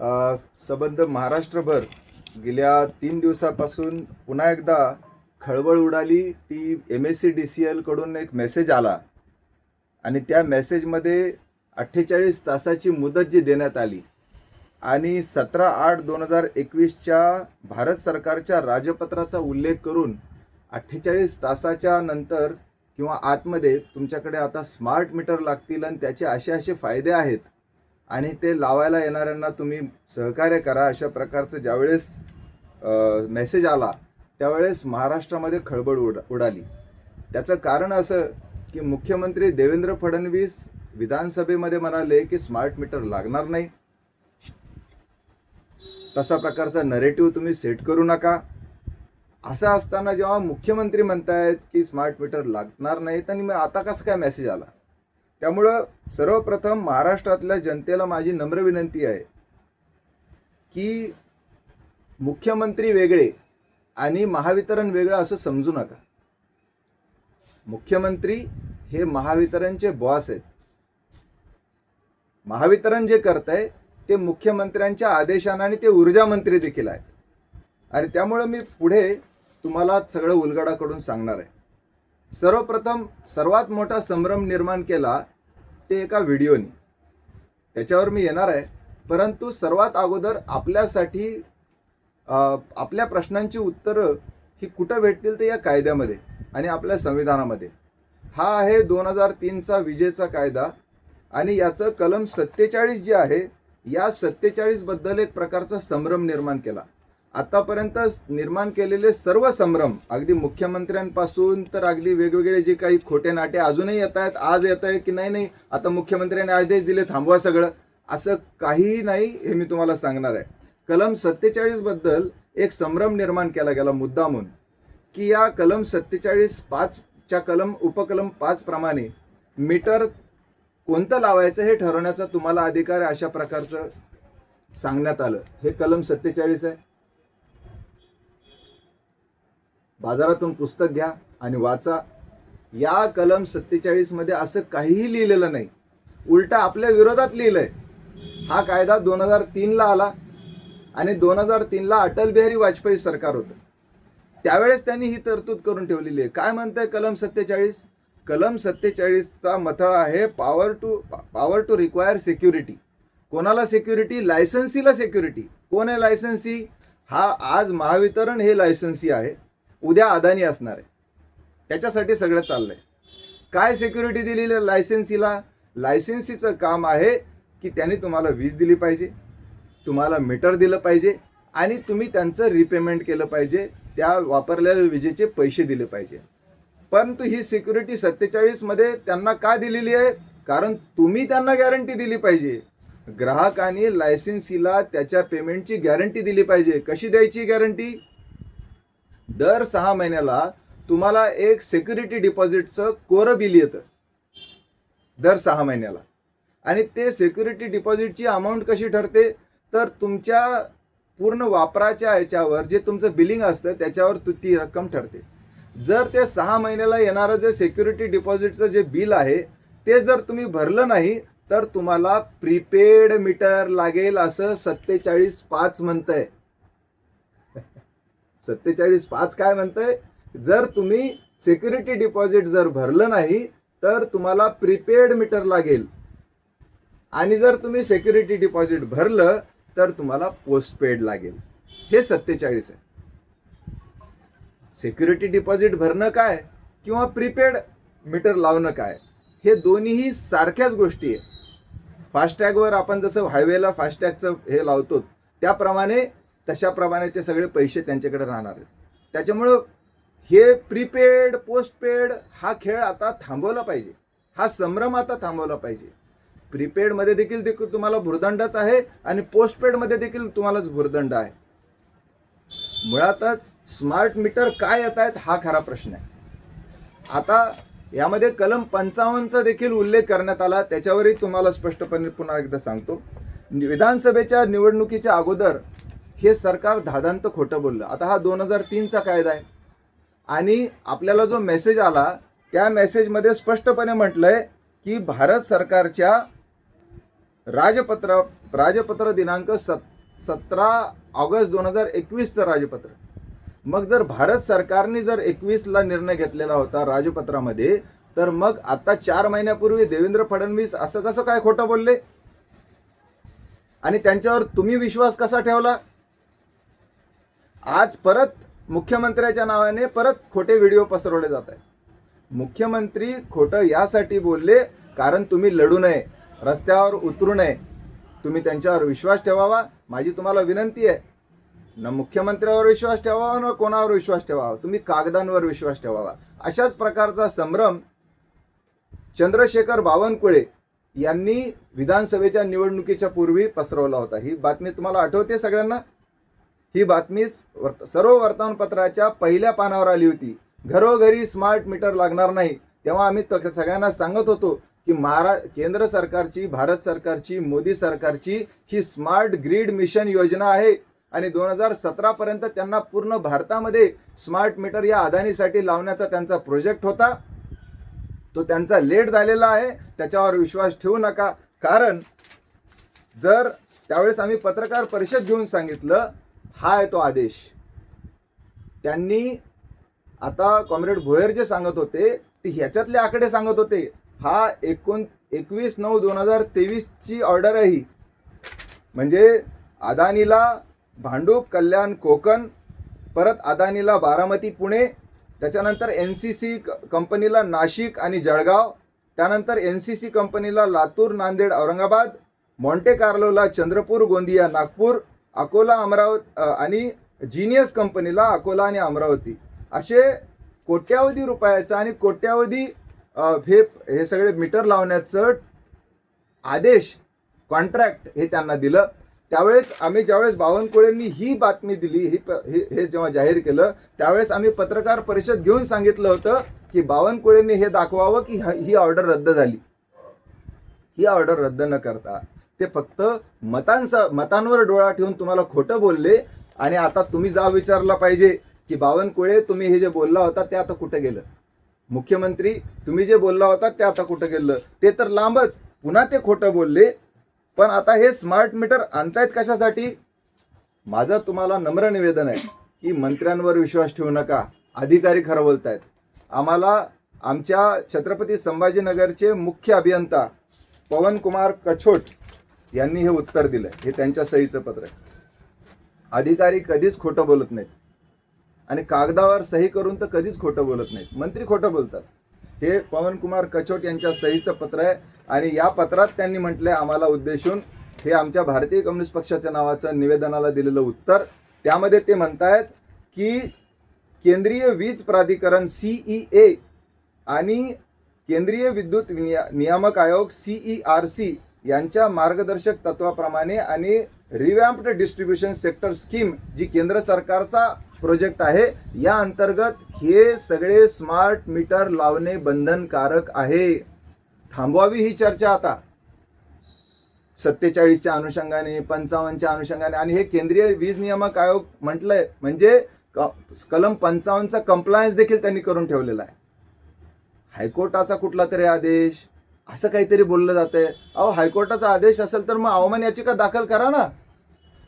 संबंध महाराष्ट्रभर गेल्या 3 दिवसापासून पुन्हा एकदा खळबळ उडाली. ती MSEDCL कडून एक मेसेज आला आणि त्या मेसेजमध्ये 48 तासाची मुदत जी देण्यात आली आणि 17/8/2021च्या भारत सरकारच्या राजपत्राचा उल्लेख करून 48 तासाच्या नंतर किंवा आतमध्ये तुमच्याकडे आता स्मार्ट मीटर लागतील आणि त्याचे असे फायदे आहेत आणि ते लावायला येणाऱ्यांना तुम्ही सहकार्य करा, अशा प्रकारचं ज्यावेळेस मेसेज आला त्यावेळेस महाराष्ट्रामध्ये खळबळ उडाली. त्याचं कारण असं की मुख्यमंत्री देवेंद्र फडणवीस विधानसभेमध्ये म्हणाले की स्मार्ट मीटर लागणार नाही. तसा प्रकारचा नरेटिव्ह तुम्ही सेट करू नका. असं असताना जेव्हा मुख्यमंत्री म्हणतायत की स्मार्ट मीटर लागणार नाहीत आणि मग आता कसं काय मेसेज आला? त्यामुळं सर्वप्रथम महाराष्ट्रातल्या जनतेला माझी नम्र विनंती आहे की मुख्यमंत्री वेगळे आणि महावितरण वेगळं असं समजू नका. मुख्यमंत्री हे महावितरणचे बॉस आहेत. महावितरण जे करतंय ते मुख्यमंत्र्यांच्या आदेशाने आणि ते ऊर्जा मंत्री देखील आहेत. आणि त्यामुळं मी पुढे तुम्हाला सगळं उलगडा करून सांगणार आहे. सर्वप्रथम सर्वात मोठा संभ्रम निर्माण केला ते एका व्हिडिओनी, त्याच्यावर मी येणार आहे. परंतु सर्वात अगोदर आपल्यासाठी आपल्या प्रश्नांची उत्तरं ही कुठं भेटतील ते या कायद्यामध्ये आणि आपल्या संविधानामध्ये. हा आहे 2003चा विजेचा कायदा आणि याचं कलम 47 जे आहे, या 47 बद्दल एक प्रकारचा संभ्रम निर्माण केला. आतापर्यंत निर्माण केलेले सर्व संभ्रम, अगदी मुख्यमंत्र्यांपासून तर अगदी वेगवेगळे जे काही खोटे नाटे अजूनही येत आहेत. आज येत आहे की नाही आता मुख्यमंत्र्यांनी आदेश दिले थांबवा सगळं, असं काहीही नाही हे मी तुम्हाला सांगणार आहे. कलम 47 बद्दल एक संभ्रम निर्माण केला गेला मुद्दामून की या कलम 47(5)च्या उपकलम 5 प्रमाणे मीटर कोणतं लावायचं हे ठरवण्याचा तुम्हाला अधिकार आहे, अशा प्रकारचं सांगण्यात आलं. हे कलम 47 आहे. बाजारातून पुस्तक घ्या आणि वाचा. या कलम 47 मध्ये असं काहीही लिहिलेलं नाही, उलटा आपल्या विरोधात लिहिलंय. हा कायदा 2003ला आला आणि 2003ला अटल बिहारी वाजपेयी सरकार होतं. त्यावेळेस त्यांनी ही तरतूद करून ठेवलेली आहे. काय म्हणतंय कलम 47? कलम 47चा मथळा आहे पॉवर टू रिक्वायर सिक्युरिटी. कोणाला सिक्युरिटी? लायसन्सीला सिक्युरिटी. कोण आहे लायसन्सी? हा आज महावितरण हे लायसन्सी आहे, उद्या अदानी असणार आहे. त्याच्यासाठी सगळं चाललंय. काय सिक्युरिटी दिलेली लायसन्सीला? लायसन्सीचं काम आहे की त्यांनी तुम्हाला वीज दिली पाहिजे, तुम्हाला मीटर दिलं पाहिजे आणि तुम्ही त्यांचं रिपेमेंट केलं पाहिजे, त्या वापरलेल्या विजेचे पैसे दिले पाहिजे. परंतु ही सिक्युरिटी 47 मध्ये त्यांना का दिलेली आहे? कारण तुम्ही त्यांना गॅरंटी दिली पाहिजे. ग्राहकांनी लायसन्सीला त्याच्या पेमेंटची गॅरंटी दिली पाहिजे. कशी द्यायची गॅरंटी? दर 6 महिन्याला तुम्हाला एक सिक्युरिटी डिपॉझिटचं कोरं बिल येतं दर 6 महिन्याला. आणि ते सिक्युरिटी डिपॉझिटची अमाऊंट कशी ठरते? तर तुमच्या पूर्ण वापराच्या याच्यावर जे तुमचं बिलिंग असतं त्याच्यावर ती रक्कम ठरते. जर ते 6 महिन्याला येणारं जे सिक्युरिटी डिपॉझिटचं जे बिल आहे ते जर तुम्ही भरलं नाही तर तुम्हाला प्रीपेड मीटर लागेल, असं 47(5) म्हणतंय. 47(5) काय म्हणतंय? जर तुम्ही सिक्युरिटी डिपॉझिट जर भरलं नाही तर तुम्हाला प्रीपेड मीटर लागेल आणि जर तुम्ही सिक्युरिटी डिपॉझिट भरलं तर तुम्हाला पोस्टपेड लागेल. हे 47 आहे. सिक्युरिटी डिपॉझिट भरणं काय किंवा प्रीपेड मीटर लावणं काय, हे दोन्हीही सारख्याच गोष्टी आहे. फास्टॅगवर आपण जसं हायवेला फास्टॅगचं हे लावतो त्याप्रमाणे तशाप्रमाणे ते सगळे पैसे त्यांच्याकडे राहणार आहेत. त्याच्यामुळं हे प्रीपेड पोस्टपेड हा खेळ आता थांबवला पाहिजे. हा संभ्रम आता थांबवला पाहिजे. प्रीपेडमध्ये देखील तुम्हाला भुर्दंडच आहे आणि पोस्टपेडमध्ये देखील तुम्हालाच भुर्दंड आहे. मुळातच स्मार्ट मीटर काय येत आहेत हा खरा प्रश्न आहे. आता यामध्ये कलम 55चा देखील उल्लेख करण्यात आला, त्याच्यावरही तुम्हाला स्पष्टपणे पुन्हा एकदा सांगतो. विधानसभेच्या निवडणुकीच्या अगोदर हे सरकार धादांत खोटं बोललं. आता हा 2003चा कायदा आहे आणि आपल्याला जो मेसेज आला त्या मेसेजमध्ये स्पष्टपणे म्हटलंय की भारत सरकारच्या राजपत्र दिनांक 17 ऑगस्ट 2021चं राजपत्र. मग जर भारत सरकारने जर 21ला निर्णय घेतलेला होता राजपत्रामध्ये, तर मग आता 4 महिन्यापूर्वी देवेंद्र फडणवीस असं कसं काय खोटं बोलले आणि त्यांच्यावर तुम्ही विश्वास कसा ठेवला? आज परत मुख्यमंत्र्याच्या नावाने परत खोटे व्हिडिओ पसरवले जात आहेत. मुख्यमंत्री खोटं यासाठी बोलले कारण तुम्ही लढू नये, रस्त्यावर उतरू नये, तुम्ही त्यांच्यावर विश्वास ठेवावा. माझी तुम्हाला विनंती आहे, न मुख्यमंत्र्यावर विश्वास ठेवावा न कोणावर विश्वास ठेवावा, तुम्ही कागदांवर विश्वास ठेवावा. अशाच प्रकारचा संभ्रम चंद्रशेखर बावनकुळे यांनी विधानसभेच्या निवडणुकीच्या पूर्वी पसरवला होता. ही बातमी तुम्हाला आठवते सगळ्यांना? ही बातमी सर्व वर्तमानपत्राच्या पहिल्या पानावर आली होती. घरोघरी स्मार्ट मीटर लागणार नाही. तेव्हा आम्ही सगळ्यांना सांगत होतो की केंद्र सरकारची, भारत सरकारची, मोदी सरकारची ही स्मार्ट ग्रीड मिशन योजना आहे आणि 2017 पर्यंत त्यांना पूर्ण भारतामध्ये स्मार्ट मीटर या अदानीसाठी लावण्याचा त्यांचा प्रोजेक्ट होता. तो त्यांचा लेट झालेला आहे. त्याच्यावर विश्वास ठेवू नका. कारण जर त्यावेळेस आम्ही पत्रकार परिषद घेऊन सांगितलं, हा आहे तो आदेश. त्यांनी आता कॉम्रेड भोयर जे सांगत होते ते ह्याच्यातले आकडे सांगत होते. हा 21/9/2023ची ऑर्डर आहे ही. म्हणजे अदानीला भांडूप, कल्याण, कोकण, परत अदानीला बारामती, पुणे, त्याच्यानंतर NCC कंपनीला नाशिक आणि जळगाव, त्यानंतर NCC कंपनीला लातूर, नांदेड, औरंगाबाद, मॉन्टे कार्लोला चंद्रपूर, गोंदिया, नागपूर, अकोला, अमरावती आणि जीनियस कंपनीला अकोला आणि अमरावती. असे कोट्यावधी रुपयाचा आणि कोट्यावधी हे सगळे मीटर लावण्याचं आदेश, कॉन्ट्रॅक्ट हे त्यांना दिलं. त्यावेळेस आम्ही ज्यावेळेस बावनकुळेंनी ही बातमी दिली, हे जेव्हा जाहीर केलं, त्यावेळेस आम्ही पत्रकार परिषद घेऊन सांगितलं होतं की बावनकुळेंनी हे दाखवावं की ही ऑर्डर रद्द झाली. ही ऑर्डर रद्द न करता ते फक्त मतांवर डोळा ठेवून तुम्हाला खोटं बोलले. आणि आता तुम्ही जा विचारला पाहिजे की बावनकुळे, तुम्ही हे जे बोलला होता ते आता कुठं गेलं? मुख्यमंत्री, तुम्ही जे बोलला होता ते आता कुठं गेलं? ते तर लांबच, पुन्हा ते खोटं बोलले. पण आता हे स्मार्ट मीटर आणतायत कशासाठी? माझं तुम्हाला नम्र निवेदन आहे की मंत्र्यांवर विश्वास ठेवू नका. अधिकारी खरं बोलतायत. आम्हाला आमच्या छत्रपती संभाजीनगरचे मुख्य अभियंता पवनकुमार कछोट यांनी हे उत्तर दिलं. हे त्यांच्या सहीचं पत्र आहे. अधिकारी कधीच खोटं बोलत नाहीत आणि कागदावर सही करून तर कधीच खोटं बोलत नाहीत. मंत्री खोटं बोलतात. हे पवनकुमार कछोट यांच्या सहीचं पत्र आहे आणि या पत्रात त्यांनी म्हटलंय आम्हाला उद्देशून, हे आमच्या भारतीय कम्युनिस्ट पक्षाच्या नावाचं निवेदनाला दिलेलं उत्तर. त्यामध्ये ते म्हणतायत की केंद्रीय वीज प्राधिकरण CEA आणि केंद्रीय विद्युत नियामक आयोग CERC यांच्या मार्गदर्शक तत्वाप्रमाणे आणि रिवॅम्प्ड डिस्ट्रीब्युशन सेक्टर स्कीम, जी केंद्र सरकारचा प्रोजेक्ट आहे, या अंतर्गत हे सगळे स्मार्ट मीटर लावणे बंधनकारक आहे. थांबवावी ही चर्चा आता 47च्या अनुषंगाने, 55च्या अनुषंगाने. आणि हे केंद्रीय वीज नियामक आयोग म्हटलंय म्हणजे कलम 55चा कंप्लायन्स देखील त्यांनी करून ठेवलेला आहे. हायकोर्टाचा कुठला तरी आदेश, असं काहीतरी बोललं जातंय. अहो, हायकोर्टाचा आदेश असेल तर मग अवमान याचिका दाखल करा ना.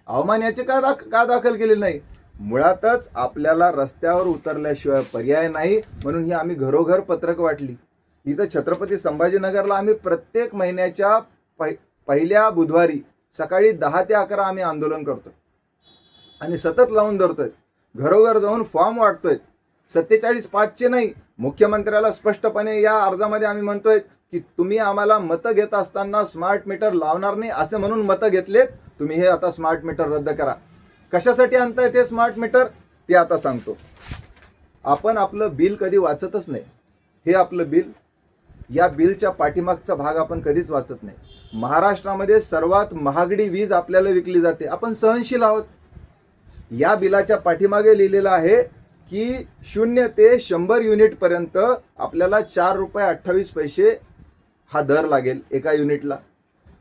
अवमान याचिका का दाखल केली नाही? मुळातच आपल्याला रस्त्यावर उतरल्याशिवाय पर्याय नाही, म्हणून ही आम्ही घरोघर पत्रक वाटली. इथं छत्रपती संभाजीनगरला आम्ही प्रत्येक महिन्याच्या पहिल्या बुधवारी सकाळी 10 ते 11 आम्ही आंदोलन करतोय आणि सतत लावून धरतोय. घरोघर जाऊन फॉर्म वाटतोय. 47/5चे नाही, मुख्यमंत्र्याला स्पष्टपणे या अर्जामध्ये आम्ही म्हणतोय की तुम्ही आम्हाला मतं घेत असताना स्मार्ट मीटर लावणार नाही असं म्हणून मतं घेतलेत. तुम्ही हे आता स्मार्ट मीटर रद्द करा. कशासाठी आणताय ते स्मार्ट मीटर ते आता सांगतो. आपण आपलं बिल कधी वाचतच नाही. हे आपलं बिल, या बिलच्या पाठीमागचा भाग आपण कधीच वाचत नाही. महाराष्ट्रामध्ये सर्वात महागडी वीज आपल्याला विकली जाते. आपण सहनशील आहोत. या बिलाच्या पाठीमागे लिहिलेलं आहे की 0 ते 100 युनिटपर्यंत आपल्याला 4 रुपये 28 पैसे हा दर लागेल एका युनिटला.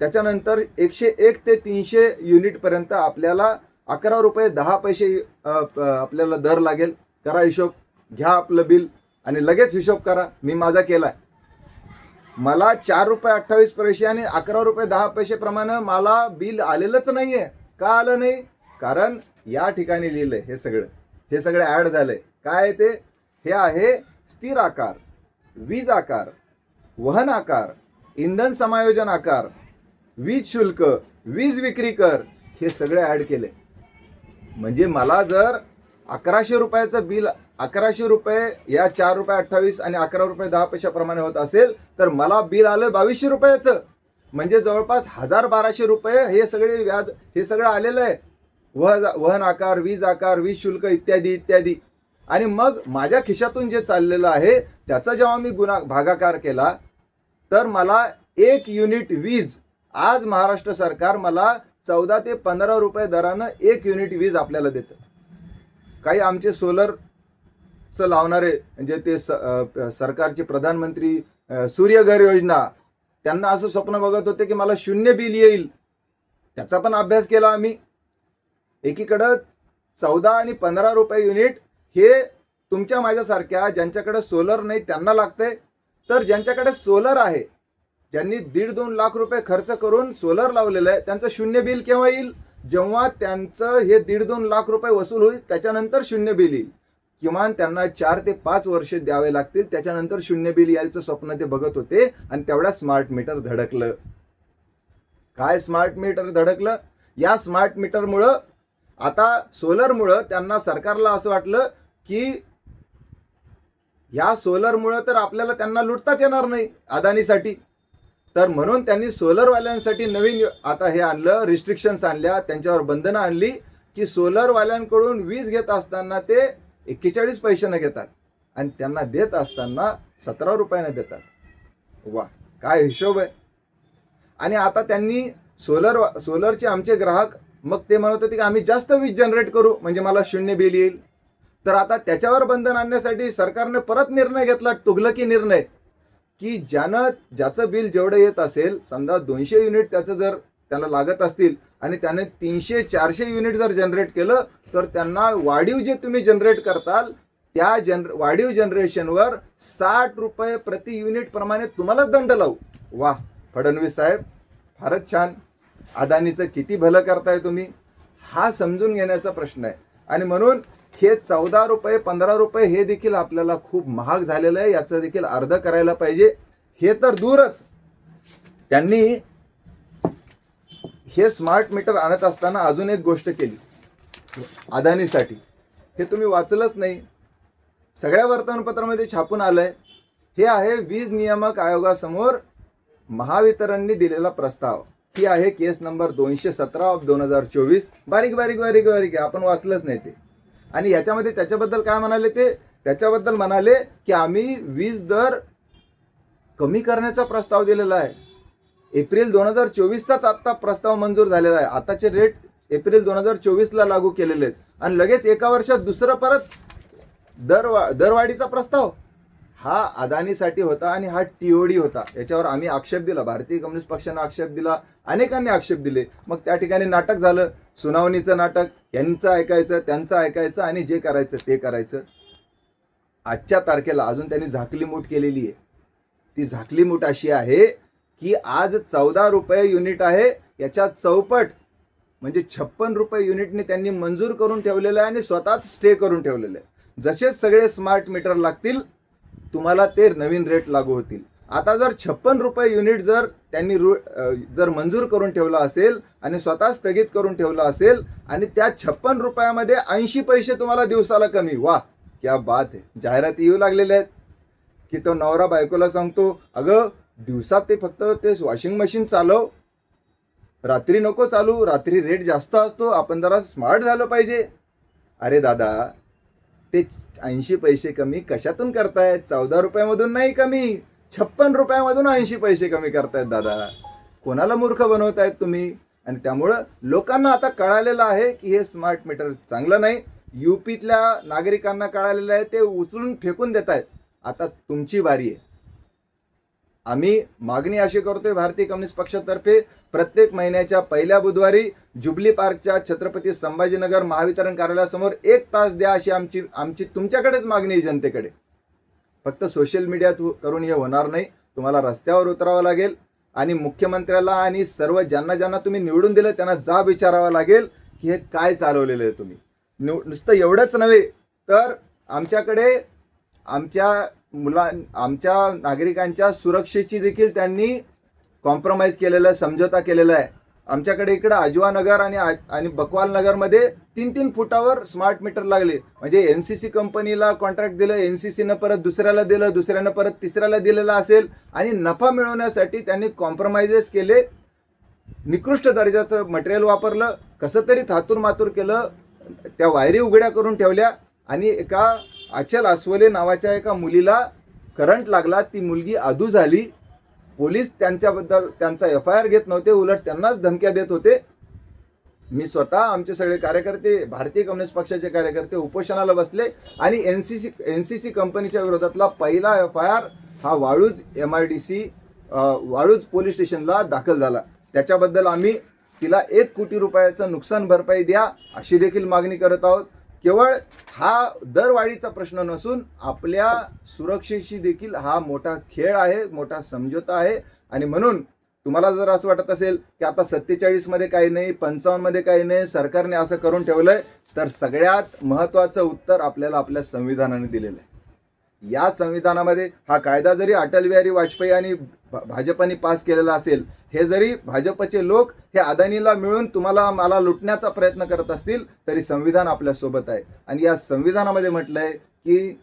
त्याच्यानंतर 101 ते 300 युनिटपर्यंत आपल्याला 11 रुपये 10 पैसे आपल्याला दर लागेल. करा हिशोब, घ्या आपलं बिल आणि लगेच हिशोब करा. मी माझा केला आहे. मला 4 रुपये 28 पैसे आणि 11 रुपये 10 पैसे प्रमाणे मला बिल आलेलंच नाही आहे. का आलं नाही? कारण या ठिकाणी लिहिलंय हे सगळं ॲड झालंय. काय ते? हे आहे स्थिर आकार, वीज आकार, वहन आकार, इंधन समायोजन आकार, वीज शुल्क, वीज विक्री कर, हे सगळे ॲड केले. म्हणजे मला जर 1100 रुपयाचं बिल, 1100 रुपये या 4 रुपये 28 आणि 11 रुपये 10 पैशाप्रमाणे होत असेल, तर मला बिल आलं 2200 रुपयाचं. म्हणजे जवळपास 1200 रुपये हे सगळे व्याज, हे सगळं आलेलं आहे. वहन आकार, वीज शुल्क इत्यादी इत्यादी. आणि मग माझ्या खिशातून जे चाललेलं आहे त्याचा जेव्हा मी भागाकार केला, तर मला 1 युनिट वीज आज महाराष्ट्र सरकार मला 14 ते 15 रुपये दरानं 1 युनिट वीज आपल्याला देतं. काही आमचे सोलरचं लावणारे म्हणजे ते सरकारचे प्रधानमंत्री सूर्यघर योजना, त्यांना असं स्वप्न बघत होते की मला 0 बिल येईल. त्याचा पण अभ्यास केला आम्ही. एकीकडं 14 आणि 15 रुपये युनिट हे तुमच्या माझ्यासारख्या ज्यांच्याकडे सोलर नाही त्यांना लागतंय. तर ज्यांच्याकडे सोलर आहे, ज्यांनी 1.5-2 लाख रुपये खर्च करून सोलर लावलेलं आहे, त्यांचं 0 बिल केव्हा येईल? जेव्हा त्यांचं हे 1.5-2 लाख रुपये वसूल होईल त्याच्यानंतर 0 बिल येईल. किमान त्यांना 4 ते 5 वर्ष द्यावे लागतील, त्याच्यानंतर 0 बिल यायचं स्वप्न ते बघत होते. आणि तेवढ्या स्मार्ट मीटर धडकलं. काय स्मार्ट मीटर धडकलं? या स्मार्ट मीटरमुळं, आता सोलरमुळं त्यांना, सरकारला असं वाटलं की या सोलरमुळं तर आपल्याला त्यांना लुटताच येणार नाही अदानीसाठी. तर म्हणून त्यांनी सोलरवाल्यांसाठी नवीन आता हे आणलं, रिस्ट्रिक्शन्स आणल्या, त्यांच्यावर बंधनं आणली की सोलरवाल्यांकडून वीज घेत असताना ते 41 पैशानं घेतात आणि त्यांना देत असताना 17 रुपयानं देतात. वा, काय हिशोब आहे. आणि आता त्यांनी सोलरचे आमचे ग्राहक मग ते म्हणत होते की आम्ही जास्त वीज जनरेट करू म्हणजे मला 0 बिल येईल. तर आता त्याच्यावर बंधन आणण्यासाठी सरकारने परत निर्णय घेतला, तुघलकी निर्णय, की ज्याचं बिल जेवढं येत असेल, समजा 200 युनिट त्याचं जर त्याला लागत असतील आणि त्याने 300-400 युनिट जर जनरेट केलं, तर त्यांना वाढीव जे तुम्ही जनरेट करताल त्या वाढीव जनरेशनवर 60 रुपये प्रति युनिट प्रमाणे तुम्हालाच दंड लावू. वा, फडणवीस साहेब फारच छान. अदानीचं किती भलं करताय तुम्ही, हा समजून घेण्याचा प्रश्न आहे. आणि म्हणून हे 14 रुपये 15 रुपये हे देखील आपल्याला खूप महाग झालेलं आहे. याचं देखील अर्ध करायला पाहिजे. हे तर दूरच, त्यांनी हे स्मार्ट मीटर आणत असताना अजून एक गोष्ट केली अदानीसाठी. हे तुम्ही वाचलंच नाही, सगळ्या वर्तमानपत्रामध्ये छापून आलंय. हे आहे वीज नियामक आयोगासमोर महावितरणने दिलेला प्रस्ताव. ही आहे केस नंबर 217/2024. बारीक बारीक बारीक बारीक आहे, आपण वाचलंच नाही ते. आणि याच्यामध्ये त्याच्याबद्दल काय म्हणाले ते? त्याच्याबद्दल म्हणाले की आम्ही वीज दर कमी करण्याचा प्रस्ताव दिलेला आहे. एप्रिल 2024चाच आत्ता प्रस्ताव मंजूर झालेला आहे. आताचे रेट एप्रिल 2024ला लागू केलेले आहेत आणि लगेच एका वर्षात दुसरं परत दरवाढीचा प्रस्ताव. हा अदानीसाठी होता आणि हा TOD होता. याच्यावर आम्ही आक्षेप दिला, भारतीय कम्युनिस्ट पक्षानं आक्षेप दिला, अनेकांनी आक्षेप दिले. मग त्या ठिकाणी नाटक झालं, सुनावणीचं नाटक. यांचं ऐकायचं, त्यांचं ऐकायचं आणि जे करायचं ते करायचं. आजच्या तारखेला अजून त्यांनी झाकली मूठ केलेली आहे. ती झाकली मूठ अशी आहे की आज 14 रुपये युनिट आहे, याच्या चौपट म्हणजे 56 रुपये युनिटने त्यांनी मंजूर करून ठेवलेलं आहे आणि स्वतःच स्टे करून ठेवलेलं आहे. जसेच सगळे स्मार्ट मीटर लागतील तुम्हाला ते नवीन रेट लागू होतील. आता जर 56 रुपये युनिट जर त्यांनी जर मंजूर करून ठेवला असेल आणि स्वतः स्थगित करून ठेवला असेल आणि त्या 56 रुपयामध्ये 80 पैसे तुम्हाला दिवसाला कमी, वा क्या बात आहे. जाहिराती येऊ लागलेल्या आहेत की तो नवरा बायकोला सांगतो, अगं दिवसात ते फक्त ते वॉशिंग मशीन चालव, रात्री नको चालू, रात्री रेट जास्त असतो, आपण जरा स्मार्ट झालं पाहिजे. अरे दादा, ते 80 पैसे कमी कशातून करतायत? 14 रुपयामधून नाही कमी, 56 रुपयामधून 80 पैसे कमी करतायत. दादा, कोणाला मूर्ख बनवतायत तुम्ही? आणि त्यामुळं लोकांना आता कळालेलं आहे की हे स्मार्ट मीटर चांगलं नाही. UPतल्या नागरिकांना कळालेलं आहे, ते उचलून फेकून देत आहेत. आता तुमची बारी आहे. आम्ही मागणी अशी करतोय भारतीय कम्युनिस्ट पक्षातर्फे, प्रत्येक महिन्याच्या पहिल्या बुधवारी जुबली पार्कच्या छत्रपती संभाजीनगर महावितरण कार्यालयासमोर 1 तास द्या, अशी आमची तुमच्याकडेच मागणी आहे जनतेकडे. फक्त सोशल मीडियात करून हे होणार नाही, तुम्हाला रस्त्यावर उतरावं लागेल. आणि मुख्यमंत्र्याला आणि सर्व ज्यांना ज्यांना तुम्ही निवडून दिलं त्यांना जाब विचारावा लागेल की हे काय चालवलेलं आहे तुम्ही. नुसतं एवढंच नव्हे तर आमच्याकडे आमच्या नागरिकांच्या सुरक्षेची देखील त्यांनी कॉम्प्रोमाइज केलेलं आहे, समझोता केलेला आहे. आमच्याकडे इकडं अजवा नगर आणि बकवाल नगरमध्ये 3-3 फुटावर स्मार्ट मीटर लागले. म्हणजे NCC कंपनीला कॉन्ट्रॅक्ट दिलं, NCCनं परत दुसऱ्याला दिलं, दुसऱ्यानं परत तिसऱ्याला दिलेलं असेल आणि नफा मिळवण्यासाठी त्यांनी कॉम्प्रोमाइजेस केले. निकृष्ट दर्जाचं मटेरियल वापरलं, कसं तरी थातूर मातूर केलं, त्या वायरी उघड्या करून ठेवल्या आणि एका अचल अस्वले नावाच्या एका मुलीला करंट लागला. ती मुलगी अधू झाली. पोलीस त्यांच्याबद्दल त्यांचा FIR घेत नव्हते, उलट त्यांनाच धमक्या देत होते. मी स्वतः आमचे सगळे कार्यकर्ते, भारतीय कम्युनिस्ट पक्षाचे कार्यकर्ते उपोषणाला बसले आणि NCC कंपनीच्या विरोधातला पहिला FIR हा वाळूज MIDC वाळूज पोलीस स्टेशनला दाखल झाला. त्याच्याबद्दल आम्ही तिला 1 कोटी रुपयाचं नुकसान भरपाई द्या अशी देखील मागणी करत आहोत. केवळ हा दरवाढीचा प्रश्न नसून आपल्या सुरक्षेशी देखील हा मोठा खेळ आहे, मोठा समझोता आहे. आणि म्हणून तुम्हाला जर असं वाटत असेल की आता 47 मध्ये काही नाही, 55 मध्ये काही नाही, सरकारने असं करून ठेवलंय, तर सगळ्यात महत्त्वाचं उत्तर आपल्याला आपल्या संविधानाने दिलेलं आहे. या संविधानामध्ये हा कायदा जरी अटल बिहारी वाजपेयी आणि भाजपने पास केलेला असेल, हे जरी भाजपचे लोक हे अदानीला मिळून तुम्हाला मला लुटण्याचा प्रयत्न करत असतील, तरी संविधान आपल्यासोबत आहे. आणि या संविधानामध्ये म्हटलंय की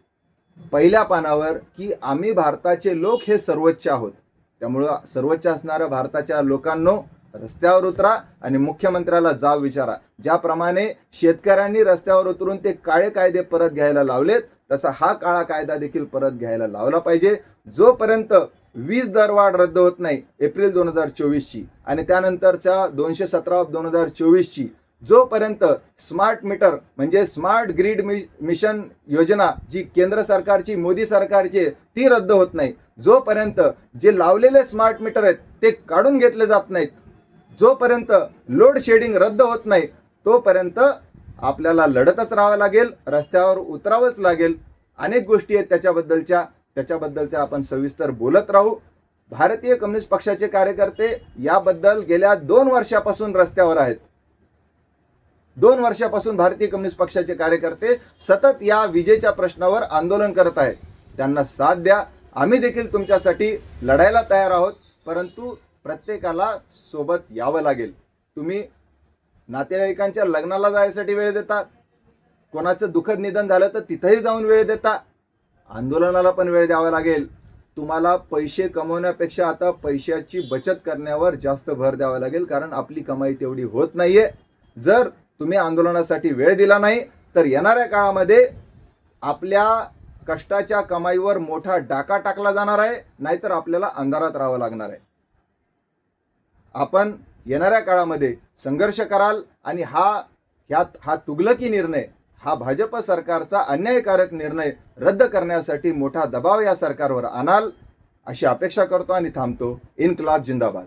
पहिल्या पानावर की आम्ही भारताचे लोक हे सर्वोच्च आहोत. त्यामुळं सर्वोच्च असणाऱ्या भारताच्या लोकांनो रस्त्यावर उतरा आणि मुख्यमंत्र्याला जाब विचारा. ज्याप्रमाणे शेतकऱ्यांनी रस्त्यावर उतरून ते काळे कायदे परत घ्यायला लावलेत, तसा हा काळा कायदा देखील परत घ्यायला लावला पाहिजे. जोपर्यंत वीज दरवाढ रद्द होत नाही एप्रिल 2024ची आणि त्यानंतरच्या 217/2024ची, जोपर्यंत स्मार्ट मीटर म्हणजे स्मार्ट ग्रीड मिशन योजना जी केंद्र सरकारची, मोदी सरकारची, ती रद्द होत नाही, जोपर्यंत जे लावलेले स्मार्ट मीटर आहेत ते काढून घेतले जात नाहीत, जोपर्यंत लोड शेडिंग रद्द होत नाही, तोपर्यंत आपल्याला लढतच राहावं लागेल, रस्त्यावर उतरावंच लागेल. अनेक गोष्टी आहेत त्याच्याबद्दलच्या आपण सविस्तर बोलत राहू. भारतीय कम्युनिस्ट पक्षाचे कार्यकर्ते याबद्दल गेल्या 2 वर्षापासून रस्त्यावर आहेत. 2 वर्षापासून भारतीय कम्युनिस्ट पक्षाचे कार्यकर्ते सतत या विजेच्या प्रश्नावर आंदोलन करत आहेत. त्यांना साथ द्या. आम्ही देखील तुमच्यासाठी लढायला तयार आहोत, परंतु प्रत्येकाला सोबत यावं लागेल. तुम्ही नातेवाईकांच्या लग्नाला जायसाठी वेळ देता, कोणाचं दुःखद निधन झालं तर तिथंही जाऊन वेळ देता, आंदोलनाला पण वेळ द्यावा लागेल. तुम्हाला पैसे कमवण्यापेक्षा आता पैशाची बचत करण्यावर जास्त भर द्यावा लागेल, कारण आपली कमाई तेवढी होत नाहीये. जर तुम्ही आंदोलनासाठी वेळ दिला नाही तर येणाऱ्या काळामध्ये आपल्या कष्टाच्या कमाईवर मोठा डाका टाकला जाणार आहे, नाहीतर आपल्याला अंधारात राहावं लागणार आहे. आपण येणाऱ्या काळामध्ये संघर्ष कराल आणि हा तुगलकी निर्णय, हा भाजप सरकारचा अन्यायकारक निर्णय रद्द करण्यासाठी मोठा दबाव या सरकारवर आणाल अशी अपेक्षा करतो आणि थांबतो. इन्क्लाब जिंदाबाद.